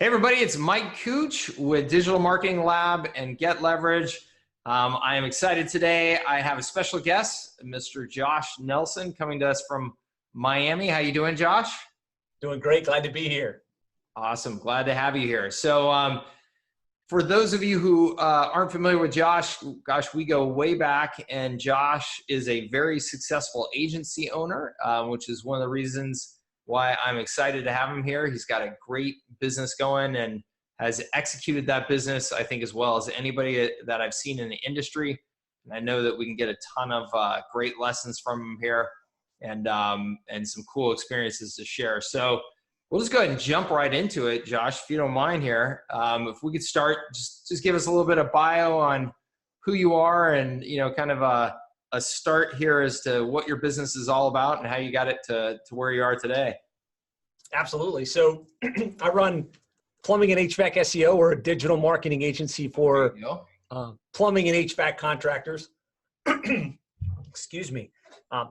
Hey everybody, it's Mike Cooch with Digital Marketing Lab and Get Leverage. I am excited today. I have a special guest, Mr. Josh Nelson, coming to us from Miami. How you doing, Josh? Doing great. Glad to be here. Awesome. Glad to have you here. So for those of you who aren't familiar with Josh, gosh, we go way back, and Josh is a very successful agency owner, which is one of the reasons why I'm excited to have him here. He's got a great business going and has executed that business, I think, as well as anybody that I've seen in the industry. And I know that we can get a ton of great lessons from him here and some cool experiences to share. So we'll just go ahead and jump right into it, Josh, if you don't mind here. If we could start, just give us a little bit of bio on who you are and, kind of a start here as to what your business is all about and how you got it to where you are today. Absolutely. So I run Plumbing and HVAC SEO. We're a digital marketing agency for plumbing and HVAC contractors. Excuse me.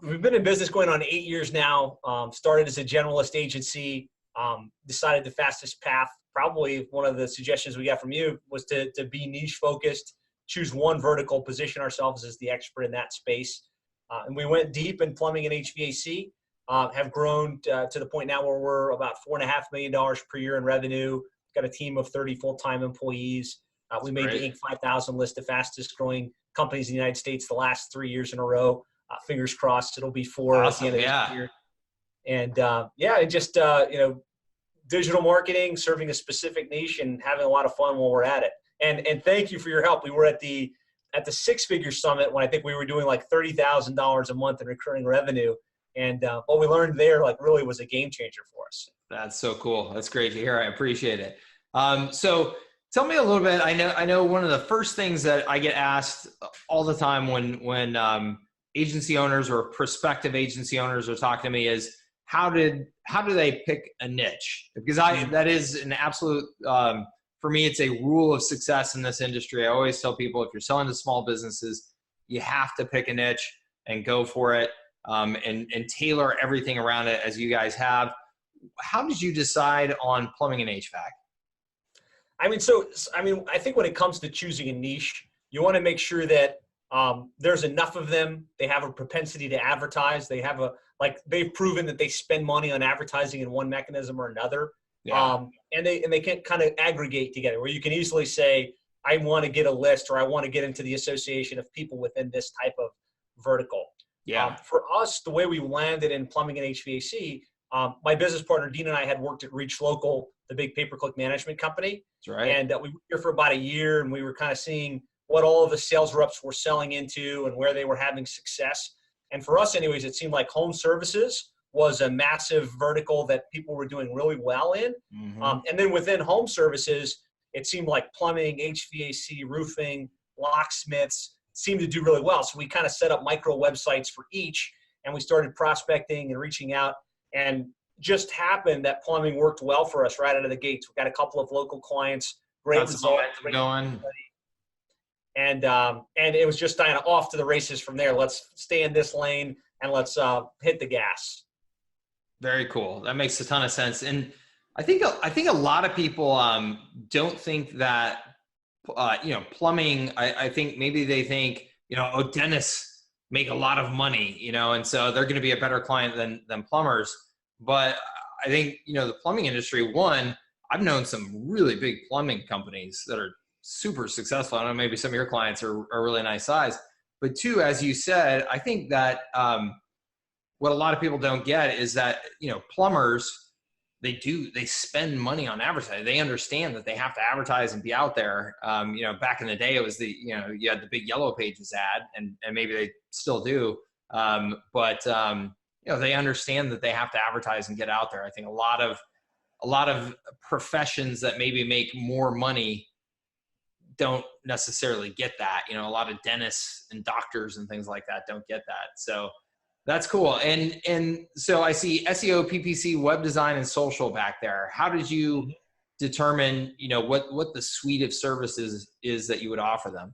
We've been in business going on 8 years now. Started as a generalist agency. Decided the fastest path, probably one of the suggestions we got from you, was to be niche focused, choose one vertical, position ourselves as the expert in that space. And we went deep in plumbing and HVAC, have grown to the point now where we're about $4.5 million per year in revenue. Got a team of 30 full-time employees. We made the Inc. 5000 list of fastest growing companies in the United States the last 3 years in a row. Fingers crossed it'll be 4 awesome, at the end of this year. And just digital marketing, serving a specific niche and having a lot of fun while we're at it. And thank you for your help. We were at the six-figure summit when I think we were doing like $30,000 a month in recurring revenue. And what we learned there really was a game changer for us. That's so cool. That's great to hear. I appreciate it. So tell me a little bit. I know one of the first things that I get asked all the time when agency owners or prospective agency owners are talking to me is how do they pick a niche? Because that is an absolute for me, it's a rule of success in this industry. I always tell people, if you're selling to small businesses, you have to pick a niche and go for it, and tailor everything around it as you guys have. How did you decide on plumbing and HVAC? I think when it comes to choosing a niche, you want to make sure that there's enough of them. They have a propensity to advertise. They've proven that they spend money on advertising in one mechanism or another. Yeah. And they can kind of aggregate together where you can easily say, I want to get a list, or I want to get into the association of people within this type of vertical. Yeah. For us, the way we landed in plumbing and HVAC, my business partner, Dean, and I had worked at Reach Local, the big pay-per-click management company. That's right. And we were here for about a year, and we were kind of seeing what all of the sales reps were selling into and where they were having success. And for us anyways, it seemed like home services was a massive vertical that people were doing really well in. Mm-hmm. And then within home services, it seemed like plumbing, HVAC, roofing, locksmiths seemed to do really well. So we kind of set up micro websites for each, and we started prospecting and reaching out, and just happened that plumbing worked well for us right out of the gates. We got a couple of local clients, great results. And it was just kind of off to the races from there. Let's stay in this lane and let's hit the gas. Very cool. That makes a ton of sense. And I think a lot of people don't think that plumbing. I think maybe they think dentists make a lot of money, and so they're going to be a better client than plumbers. But I think the plumbing industry. One, I've known some really big plumbing companies that are super successful. I don't know, maybe some of your clients are really nice size. But two, as you said, I think that what a lot of people don't get is that, plumbers, they spend money on advertising. They understand that they have to advertise and be out there. Back in the day, it was you had the big Yellow Pages ad, and maybe they still do. But they understand that they have to advertise and get out there. I think a lot of professions that maybe make more money don't necessarily get that. A lot of dentists and doctors and things like that don't get that. So that's cool. And so I see SEO, PPC, web design, and social back there. How did you determine, what the suite of services is that you would offer them?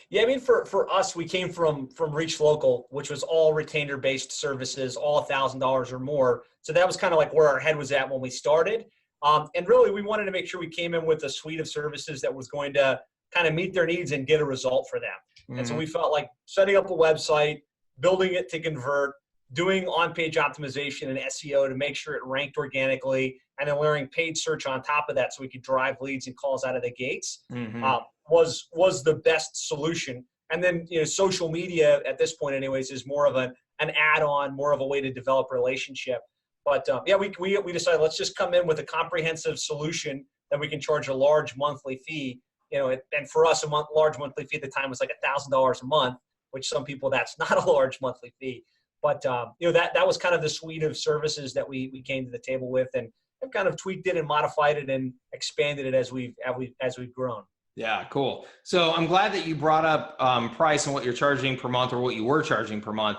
Yeah, I mean, for us, we came from Reach Local, which was all retainer-based services, all $1,000 or more. So that was kind of like where our head was at when we started. And really, we wanted to make sure we came in with a suite of services that was going to kind of meet their needs and get a result for them. Mm-hmm. And so we felt like setting up a website, building it to convert, doing on-page optimization and SEO to make sure it ranked organically, and then layering paid search on top of that so we could drive leads and calls out of the gates was the best solution. And then, social media at this point anyways is more of an add-on, more of a way to develop a relationship. But we decided let's just come in with a comprehensive solution that we can charge a large monthly fee. And for us, large monthly fee at the time was like $1,000 a month, which some people, that's not a large monthly fee. But that was kind of the suite of services that we came to the table with, and have kind of tweaked it and modified it and expanded it as we've grown. Yeah, cool. So I'm glad that you brought up price and what you're charging per month, or what you were charging per month,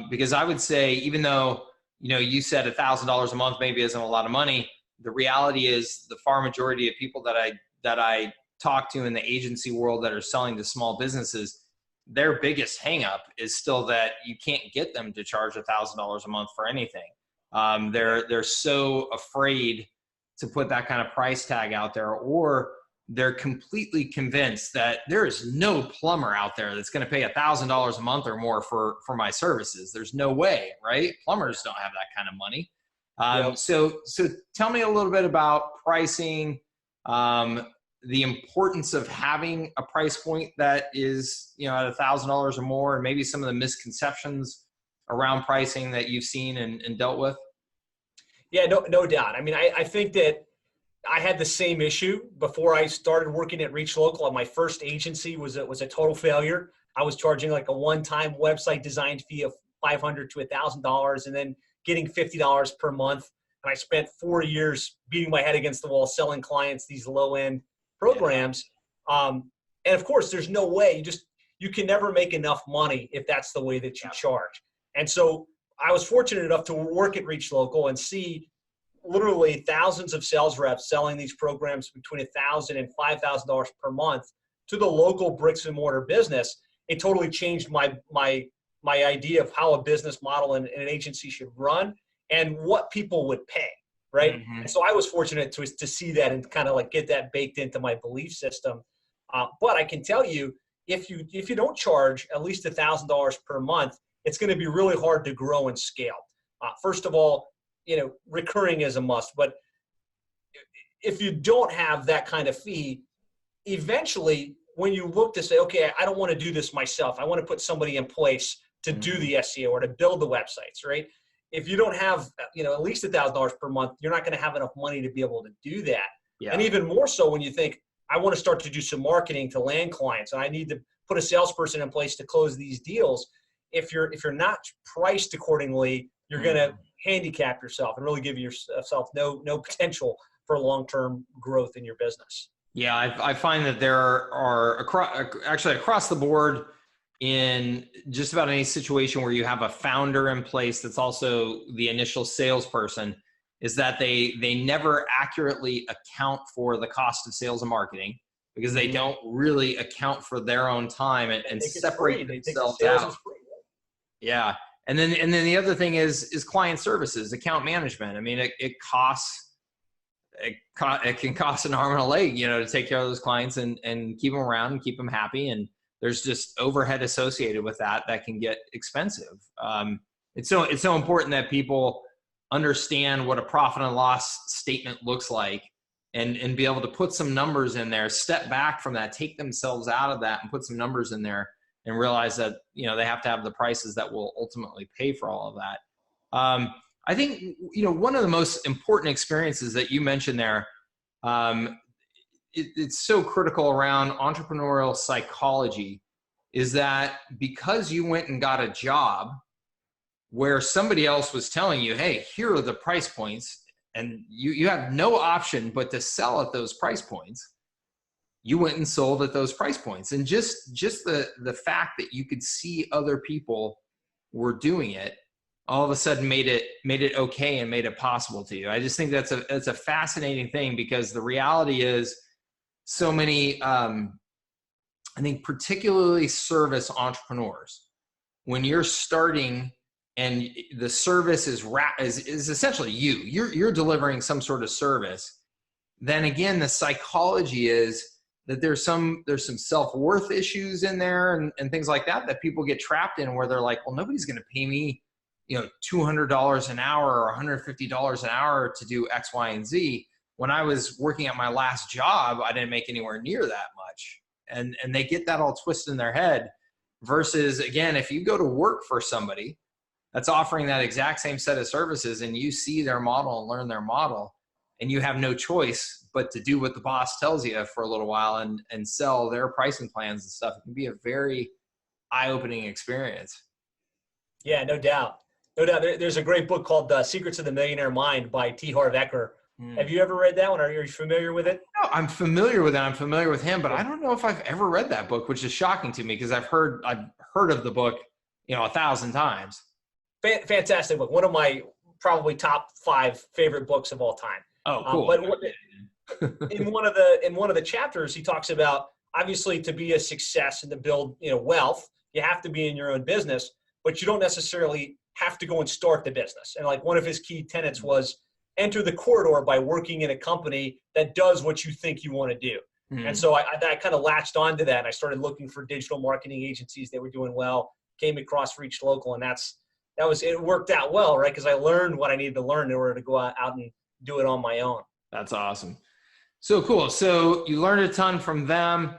because I would say, even though you said $1,000 a month maybe isn't a lot of money, the reality is the far majority of people that I talk to in the agency world that are selling to small businesses, their biggest hangup is still that you can't get them to charge $1,000 a month for anything. They're so afraid to put that kind of price tag out there, or they're completely convinced that there is no plumber out there that's going to pay $1,000 a month or more for my services. There's no way, right? Plumbers don't have that kind of money. Yep. So tell me a little bit about pricing, the importance of having a price point that is, at $1,000 or more, and maybe some of the misconceptions around pricing that you've seen and dealt with. Yeah, no doubt. I mean, I think that I had the same issue before I started working at Reach Local. My first agency was a total failure. I was charging like a one-time website design fee of $500 to $1,000, and then getting $50 per month. And I spent 4 years beating my head against the wall, selling clients these low-end programs. And of course, there's no way, you can never make enough money if that's the way that you charge. And so I was fortunate enough to work at Reach Local and see literally thousands of sales reps selling these programs between $1,000 and $5,000 per month to the local bricks and mortar business. It totally changed my idea of how a business model and an agency should run and what people would pay. Right. Mm-hmm. And so I was fortunate to see that and kind of like get that baked into my belief system. But I can tell you, if you don't charge at least $1,000 per month, it's going to be really hard to grow and scale. First of all, recurring is a must. But if you don't have that kind of fee, eventually when you look to say, okay, I don't want to do this myself, I want to put somebody in place to do the SEO or to build the websites, right? If you don't have, at least $1,000 per month, you're not going to have enough money to be able to do that. Yeah. And even more so when you think, I want to start to do some marketing to land clients, and I need to put a salesperson in place to close these deals. If you're not priced accordingly, you're going to handicap yourself and really give yourself no potential for long-term growth in your business. Yeah, I find that there are across the board, in just about any situation where you have a founder in place that's also the initial salesperson, is that they never accurately account for the cost of sales and marketing, because they don't really account for their own time and separate themselves out. Yeah. And then the other thing is client services, account management. I mean, it can cost an arm and a leg, to take care of those clients and keep them around and keep them happy. And there's just overhead associated with that can get expensive. It's so important that people understand what a profit and loss statement looks like, and be able to put some numbers in there, step back from that, take themselves out of that and put some numbers in there, and realize that, they have to have the prices that will ultimately pay for all of that. I think, one of the most important experiences that you mentioned there, it's so critical around entrepreneurial psychology, is that because you went and got a job where somebody else was telling you, hey, here are the price points, and you have no option but to sell at those price points, you went and sold at those price points. And just the fact that you could see other people were doing it, all of a sudden made it okay and made it possible to you. I just think that's a fascinating thing, because the reality is so many, I think particularly service entrepreneurs, when you're starting and the service is essentially you're delivering some sort of service, then again, the psychology is that there's some self-worth issues in there and things like that people get trapped in, where they're like, well, nobody's going to pay me, $200 an hour or $150 an hour to do X, Y, and Z. When I was working at my last job, I didn't make anywhere near that much. And they get that all twisted in their head, versus, again, if you go to work for somebody that's offering that exact same set of services and you see their model and learn their model, and you have no choice but to do what the boss tells you for a little while and sell their pricing plans and stuff, it can be a very eye-opening experience. Yeah, no doubt. No doubt. There's a great book called Secrets of the Millionaire Mind by T. Harv Eker. Have you ever read that one? Are you familiar with it? No, I'm familiar with it. I'm familiar with him, but I don't know if I've ever read that book, which is shocking to me because I've heard of the book, 1,000 times. Fantastic book. One of my probably top 5 favorite books of all time. Oh, cool. But in one of the chapters, he talks about, obviously, to be a success and to build wealth, you have to be in your own business, but you don't necessarily have to go and start the business. And like one of his key tenets was enter the corridor by working in a company that does what you think you want to do. Mm-hmm. And so I kind of latched onto that. I started looking for digital marketing agencies that were doing well, came across Reach Local, and it worked out well, right? Because I learned what I needed to learn in order to go out and do it on my own. That's awesome. So cool. So you learned a ton from them.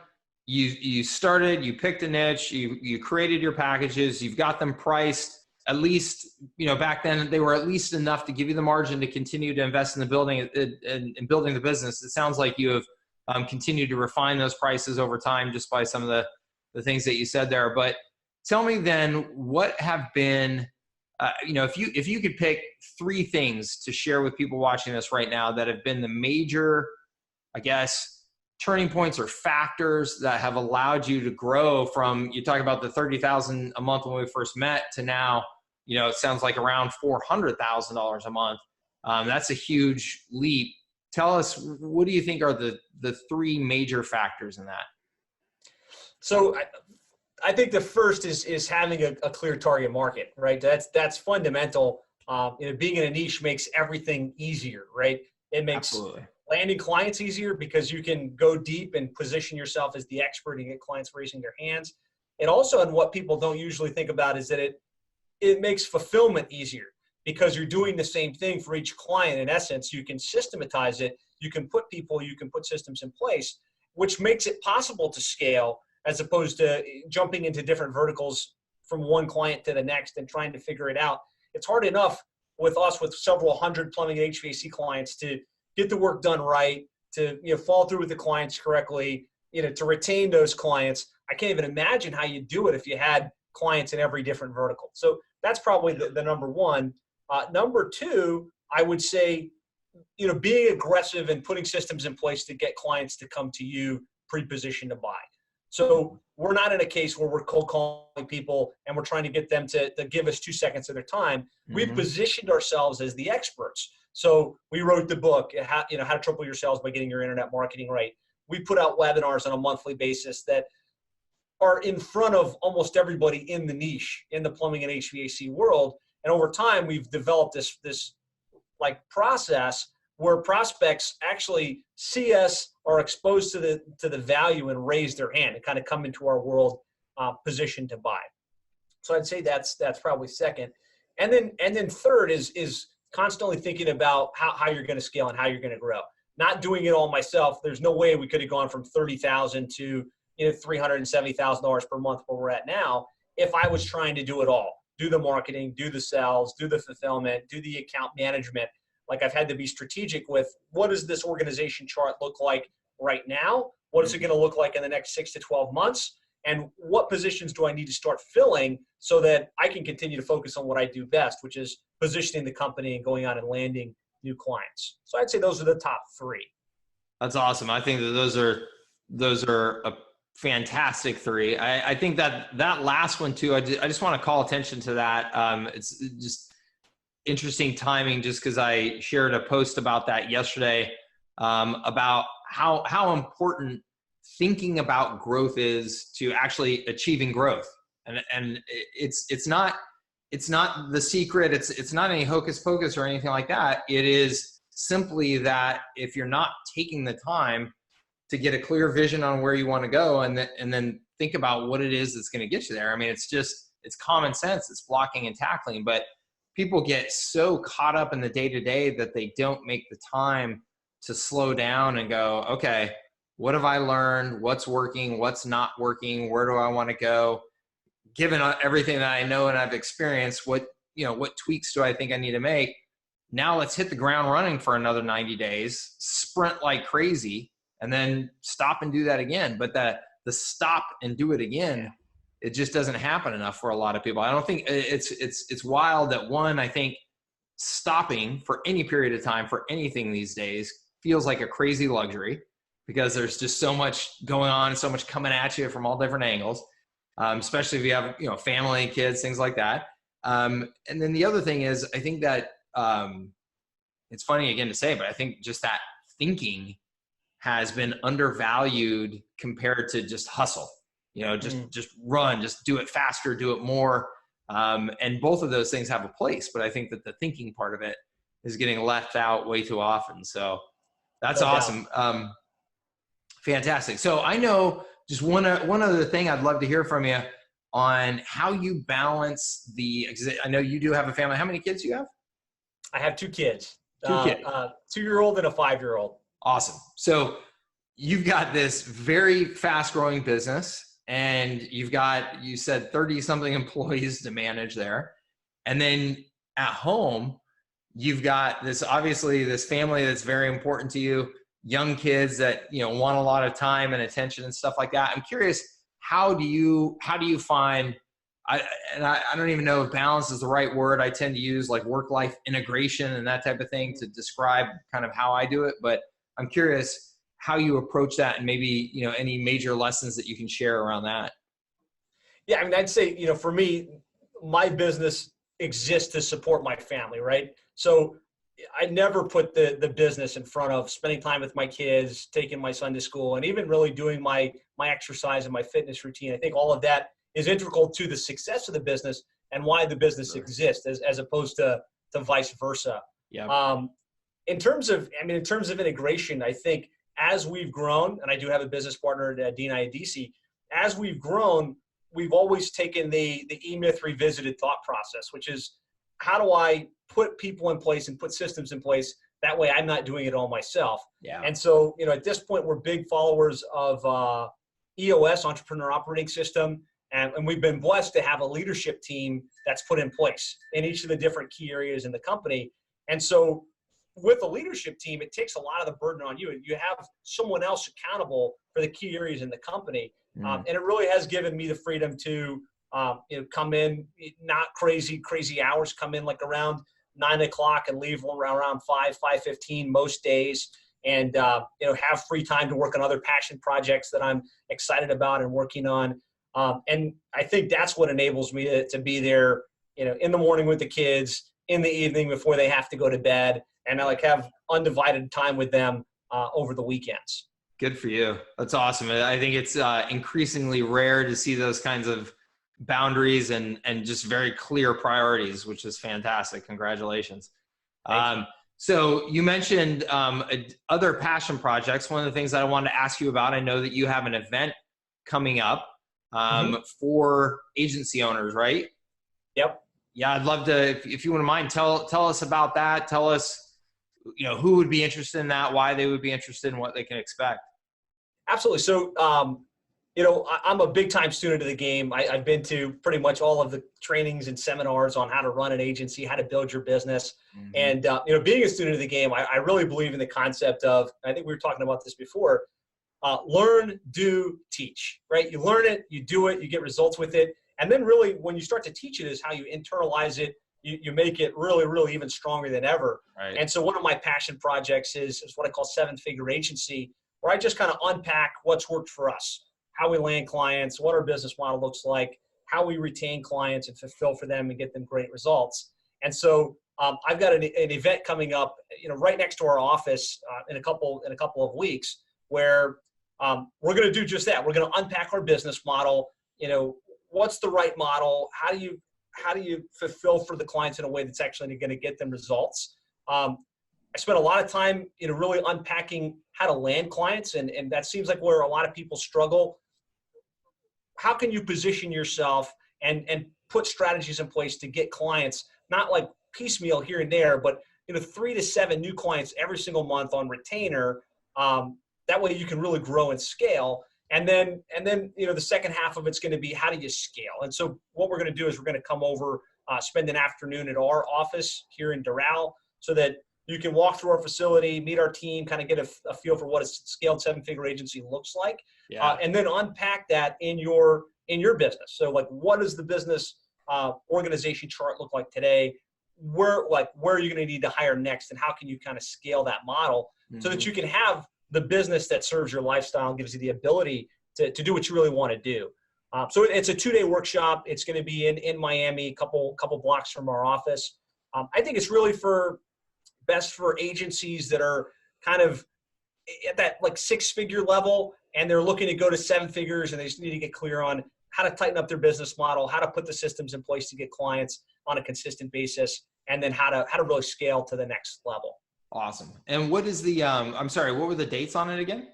You picked a niche, you created your packages, you've got them priced. At least, back then they were at least enough to give you the margin to continue to invest in the building and building the business. It sounds like you have continued to refine those prices over time just by some of the things that you said there. But tell me then, what have been, if you could pick 3 things to share with people watching this right now that have been the major, I guess, turning points or factors that have allowed you to grow from, you talk about the $30,000 a month when we first met to now, it sounds like around $400,000 a month. That's a huge leap. Tell us, what do you think are the 3 major factors in that? So I think the first is having a clear target market, right? That's fundamental. Being in a niche makes everything easier, right? It makes Absolutely. Landing clients easier because you can go deep and position yourself as the expert and get clients raising their hands. And also, and what people don't usually think about is that it makes fulfillment easier because you're doing the same thing for each client. In essence, you can systematize it. You can put systems in place, which makes it possible to scale as opposed to jumping into different verticals from one client to the next and trying to figure it out. It's hard enough with several hundred plumbing and HVAC clients to get the work done right, to follow through with the clients correctly, to retain those clients. I can't even imagine how you do it if you had clients in every different vertical. So that's probably the number one. Number 2, I would say, being aggressive and putting systems in place to get clients to come to you pre-positioned to buy. So we're not in a case where we're cold calling people and we're trying to get them to give us 2 seconds of their time. Mm-hmm. We've positioned ourselves as the experts. So we wrote the book, how to triple your sales by getting your internet marketing right. We put out webinars on a monthly basis that are in front of almost everybody in the niche, in the plumbing and HVAC world. And over time, we've developed this like process where prospects actually see us, are exposed to the value and raise their hand and kind of come into our world positioned to buy. So I'd say that's probably second. And then third is constantly thinking about how you're going to scale and how you're going to grow. Not doing it all myself. There's no way we could have gone from $30,000 to $370,000 per month where we're at now if I was trying to do it all. Do the marketing, do the sales, do the fulfillment, do the account management. Like I've had to be strategic with what does this organization chart look like right now? What is it going to look like in the next 6 to 12 months? And what positions do I need to start filling so that I can continue to focus on what I do best, which is positioning the company and going out and landing new clients. So I'd say those are the top 3. That's awesome. I think that those are a fantastic 3. I think that last one too, I just want to call attention to that. It's just interesting timing just because I shared a post about that yesterday, about how important thinking about growth is to actually achieving growth. And it's not it's not the secret. It's not any hocus pocus or anything like that. It is simply that if you're not taking the time to get a clear vision on where you want to go, and then think about what it is that's going to get you there. I mean, it's common sense. It's blocking and tackling, but people get so caught up in the day to day that they don't make the time to slow down and go, okay, what have I learned? What's working? What's not working? Where do I want to go? Given everything that I know and I've experienced, what tweaks do I think I need to make? Now let's hit the ground running for another 90 days, sprint like crazy, and then stop and do that again. But the stop and do it again, it just doesn't happen enough for a lot of people. I don't think it's wild that I think stopping for any period of time for anything these days feels like a crazy luxury, because there's just so much going on, so much coming at you from all different angles, especially if you have, family, kids, things like that. And then the other thing is, I think that it's funny again to say, but I think just that thinking has been undervalued compared to just hustle, just run, just do it faster, do it more. And both of those things have a place, but I think that the thinking part of it is getting left out way too often. So that's awesome. Fantastic. So I know just one other thing I'd love to hear from you on how you balance I know you do have a family. How many kids do you have? I have 2 kids. 2 kids. 2-year-old and a 5-year-old. Awesome. So you've got this very fast growing business, and you said 30 something employees to manage there. And then at home, you've got obviously this family that's very important to you, young kids that, want a lot of time and attention and stuff like that. I'm curious, how do you find, I don't even know if balance is the right word. I tend to use like work-life integration and that type of thing to describe kind of how I do it. But I'm curious how you approach that, and maybe, any major lessons that you can share around that. Yeah. I mean, I'd say, for me, my business exists to support my family. Right. So I never put the business in front of spending time with my kids, taking my son to school, and even really doing my exercise and my fitness routine. I think all of that is integral to the success of the business and why the business exists, as opposed to vice versa. Yeah. In terms of integration, I think as we've grown, and I do have a business partner at D&I at DC, as we've grown, we've always taken the E-Myth revisited thought process, which is, how do I put people in place and put systems in place? That way I'm not doing it all myself. Yeah. And so, at this point, we're big followers of EOS, Entrepreneur Operating System. And we've been blessed to have a leadership team that's put in place in each of the different key areas in the company. And so with a leadership team, it takes a lot of the burden on you. You have someone else accountable for the key areas in the company. And it really has given me the freedom to come in, not crazy hours, come in like around 9 o'clock and leave around 5:15 most days, and have free time to work on other passion projects that I'm excited about and working on. And I think that's what enables me to be there, in the morning with the kids, in the evening before they have to go to bed, and I have undivided time with them over the weekends. Good for you. That's awesome. I think it's increasingly rare to see those kinds of boundaries and just very clear priorities, which is fantastic. Congratulations. So you mentioned other passion projects. One of the things that I wanted to ask you about, I know that you have an event coming up for agency owners, right? Yep. Yeah, I'd love to, if you wouldn't mind, tell us about that. Tell us, who would be interested in that, why they would be interested, and what they can expect. Absolutely. So, I'm a big time student of the game. I've been to pretty much all of the trainings and seminars on how to run an agency, how to build your business. And, being a student of the game, I really believe in the concept of, I think we were talking about this before, learn, do, teach, right? You learn it, you do it, you get results with it. And then really when you start to teach it is how you internalize it. You make it really, really even stronger than ever. Right. And so one of my passion projects is what I call 7-Figure Agency, where I just kind of unpack what's worked for us, how we land clients, what our business model looks like, how we retain clients and fulfill for them and get them great results. And so I've got an event coming up, right next to our office in a couple of weeks, where we're going to do just that. We're going to unpack our business model. What's the right model? How do you fulfill for the clients in a way that's actually going to get them results? I spent a lot of time, really unpacking how to land clients, and that seems like where a lot of people struggle. How can you position yourself and put strategies in place to get clients, not like piecemeal here and there, but 3 to 7 new clients every single month on retainer? That way you can really grow and scale. And then the second half of it's going to be, how do you scale? And so what we're going to do is we're going to come over, spend an afternoon at our office here in Doral, so that you can walk through our facility, meet our team, kind of get a feel for what a scaled 7-figure agency looks like, and then unpack that in your business. So like, what does the business organization chart look like today? Where are you going to need to hire next, and how can you kind of scale that model so that you can have the business that serves your lifestyle and gives you the ability to do what you really want to do. So it's a 2-day workshop. It's going to be in Miami, a couple blocks from our office. I think it's really best for agencies that are kind of at that like 6-figure level, and they're looking to go to 7 figures, and they just need to get clear on how to tighten up their business model, how to put the systems in place to get clients on a consistent basis, and then how to really scale to the next level. Awesome. And what is the, I'm sorry, what were the dates on it again?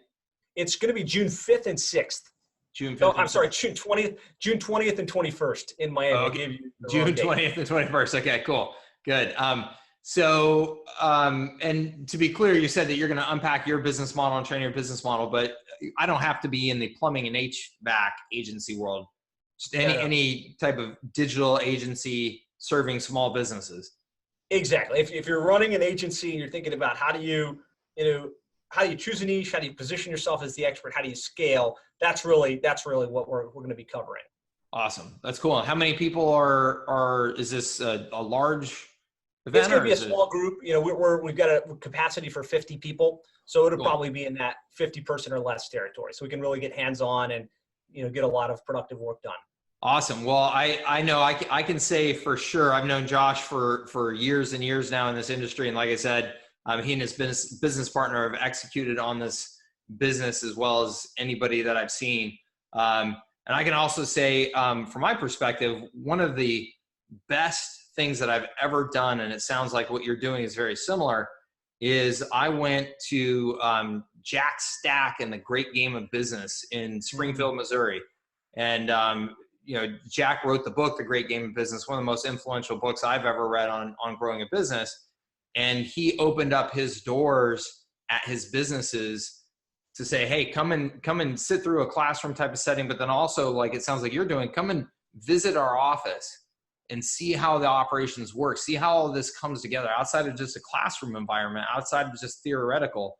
It's going to be June 5th and 6th. June 5th. No, I'm sorry, June 20th and 21st in Miami. Oh, okay. June 20th and 21st. Okay, cool. Good. And to be clear, you said that you're going to unpack your business model and train your business model, but I don't have to be in the plumbing and HVAC agency world. Just any type of digital agency serving small businesses. Exactly. If you're running an agency and you're thinking about how do you choose a niche, how do you position yourself as the expert, how do you scale, that's really what we're going to be covering. Awesome. That's cool. How many people is this a large event? It's going to be a small group. We've got a capacity for 50 people. So it'll probably be in that 50 person or less territory. So we can really get hands-on and, get a lot of productive work done. Awesome. Well, I know I can say for sure, I've known Josh for years and years now in this industry. And like I said, he and his business partner have executed on this business as well as anybody that I've seen. And I can also say, from my perspective, one of the best things that I've ever done, and it sounds like what you're doing is very similar, is I went to Jack Stack and the Great Game of Business in Springfield, Missouri. And, Jack wrote the book, The Great Game of Business, one of the most influential books I've ever read on growing a business. And he opened up his doors at his businesses to say, hey, come and sit through a classroom type of setting, but then also, like it sounds like you're doing, come and visit our office and see how the operations work, see how all this comes together outside of just a classroom environment, outside of just theoretical.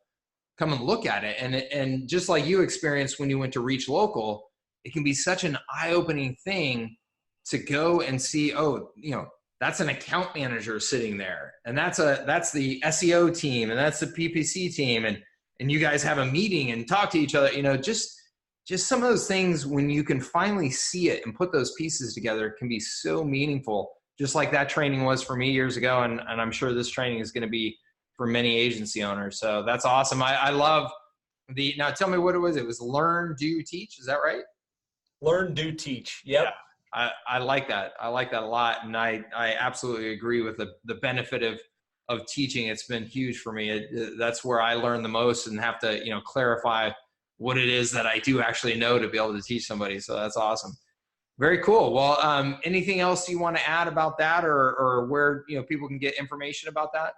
Come and look at it. And just like you experienced when you went to Reach Local, it can be such an eye-opening thing to go and see, that's an account manager sitting there, and that's the SEO team, and that's the PPC team, and you guys have a meeting and talk to each other. Just some of those things, when you can finally see it and put those pieces together, can be so meaningful. Just like that training was for me years ago, and I'm sure this training is going to be for many agency owners. So that's awesome. I love now tell me what it was. It was learn, do, teach. Is that right? Learn, do, teach. Yep. Yeah, I like that. I like that a lot. And I absolutely agree with the benefit of teaching. It's been huge for me. That's where I learn the most and have to, clarify what it is that I do actually know to be able to teach somebody. So that's awesome. Very cool. Well, anything else you want to add about that, or where, people can get information about that?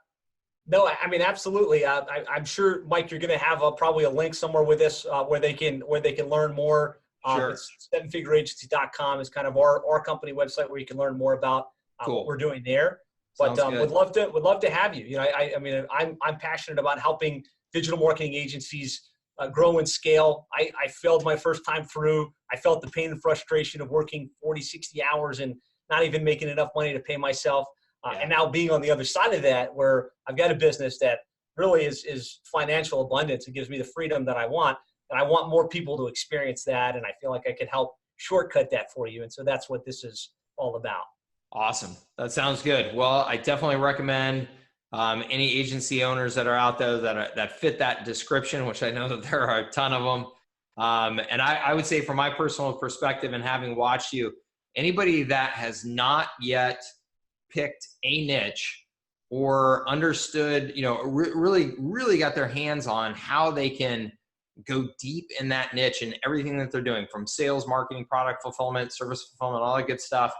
No, I mean, absolutely. I'm sure, Mike, you're going to have probably a link somewhere with this where they can learn more. Sure. It's 7figureagency.com is kind of our company website where you can learn more about what we're doing there. But would love to have you. I mean, I'm passionate about helping digital marketing agencies grow and scale. I failed my first time through. I felt the pain and frustration of working 40, 60 hours and not even making enough money to pay myself. And now being on the other side of that, where I've got a business that really is financial abundance. It gives me the freedom that I want. And I want more people to experience that. And I feel like I could help shortcut that for you. And so that's what this is all about. Awesome. That sounds good. Well, I definitely recommend any agency owners that are out there that fit that description, which I know that there are a ton of them. And I would say from my personal perspective and having watched you, anybody that has not yet picked a niche or understood, really got their hands on how they can go deep in that niche and everything that they're doing, from sales, marketing, product fulfillment, service fulfillment, all that good stuff.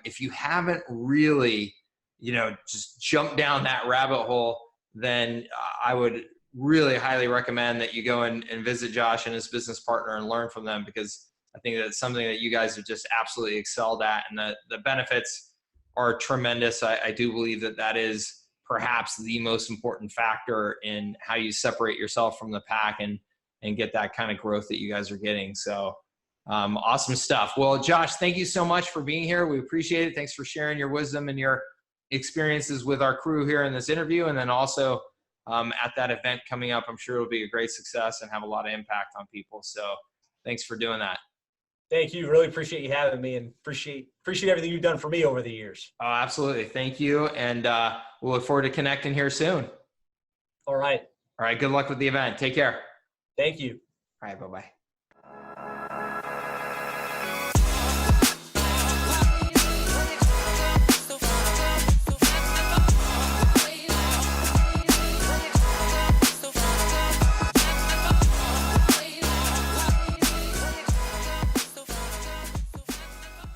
If you haven't really, just jumped down that rabbit hole, then I would really highly recommend that you go and visit Josh and his business partner and learn from them, because I think that's something that you guys have just absolutely excelled at, and the benefits are tremendous. I do believe that is perhaps the most important factor in how you separate yourself from the pack and get that kind of growth that you guys are getting. So awesome stuff. Well, Josh, thank you so much for being here. We appreciate it. Thanks for sharing your wisdom and your experiences with our crew here in this interview. And then also at that event coming up, I'm sure it'll be a great success and have a lot of impact on people. So thanks for doing that. Thank you. Really appreciate you having me, and appreciate everything you've done for me over the years. Oh, absolutely. Thank you. And we'll look forward to connecting here soon. All right. All right. Good luck with the event. Take care. Thank you. All right. Bye-bye.